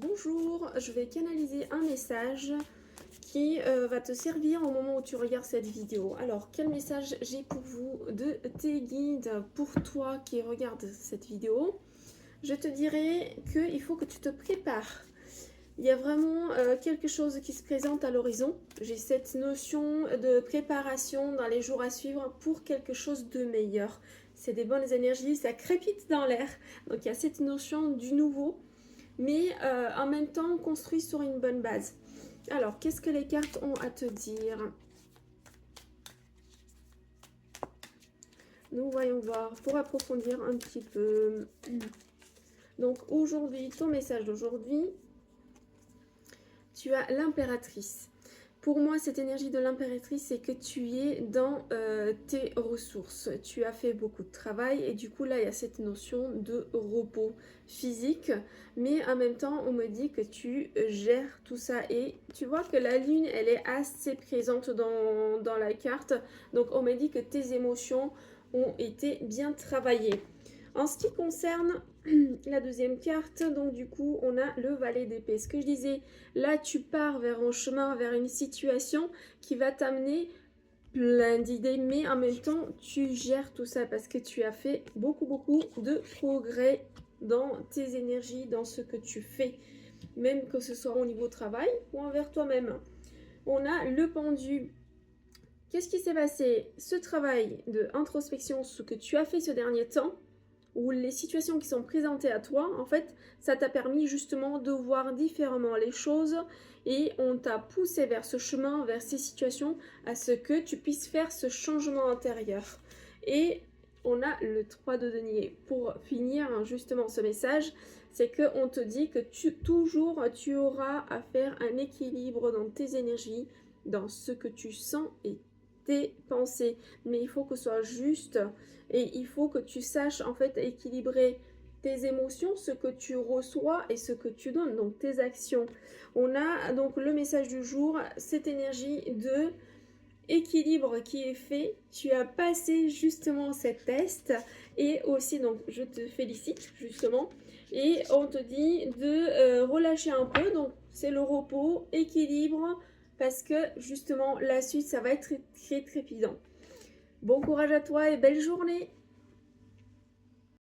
Bonjour, je vais canaliser un message qui va te servir au moment où tu regardes cette vidéo. Alors, quel message j'ai pour vous de tes guides pour toi qui regardes cette vidéo? Je te dirais qu'il faut que tu te prépares. Il y a vraiment quelque chose qui se présente à l'horizon. J'ai cette notion de préparation dans les jours à suivre pour quelque chose de meilleur. C'est des bonnes énergies, ça crépite dans l'air. Donc il y a cette notion du nouveau, mais en même temps construit sur une bonne base. Alors, qu'est-ce que les cartes ont à te dire? Nous voyons voir pour approfondir un petit peu. Donc aujourd'hui, ton message d'aujourd'hui, tu as l'impératrice. Pour moi, cette énergie de l'impératrice, c'est que tu es dans tes ressources. Tu as fait beaucoup de travail et du coup, là, il y a cette notion de repos physique. Mais en même temps, on me dit que tu gères tout ça. Et tu vois que la lune, elle est assez présente dans la carte. Donc, on me dit que tes émotions ont été bien travaillées. En ce qui concerne la deuxième carte, donc du coup, on a le valet d'épée. Ce que je disais, là, tu pars vers un chemin, vers une situation qui va t'amener plein d'idées, mais en même temps, tu gères tout ça parce que tu as fait beaucoup de progrès dans tes énergies, dans ce que tu fais, même que ce soit au niveau travail ou envers toi-même. On a le pendu. Qu'est-ce qui s'est passé? Ce travail de introspection, ce que tu as fait ce dernier temps, ou les situations qui sont présentées à toi, en fait, ça t'a permis justement de voir différemment les choses et on t'a poussé vers ce chemin, vers ces situations, à ce que tu puisses faire ce changement intérieur. Et on a le 3 de denier. Pour finir justement ce message, c'est qu'on te dit que toujours tu auras à faire un équilibre dans tes énergies, dans ce que tu sens et tes pensées, mais il faut que ce soit juste et il faut que tu saches en fait équilibrer tes émotions, ce que tu reçois et ce que tu donnes, donc tes actions. On a donc le message du jour, cette énergie de équilibre qui est fait. Tu as passé justement cet test et aussi donc je te félicite justement et on te dit de relâcher un peu, donc c'est le repos, équilibre, parce que justement la suite ça va être très trépidant. Bon courage à toi et belle journée!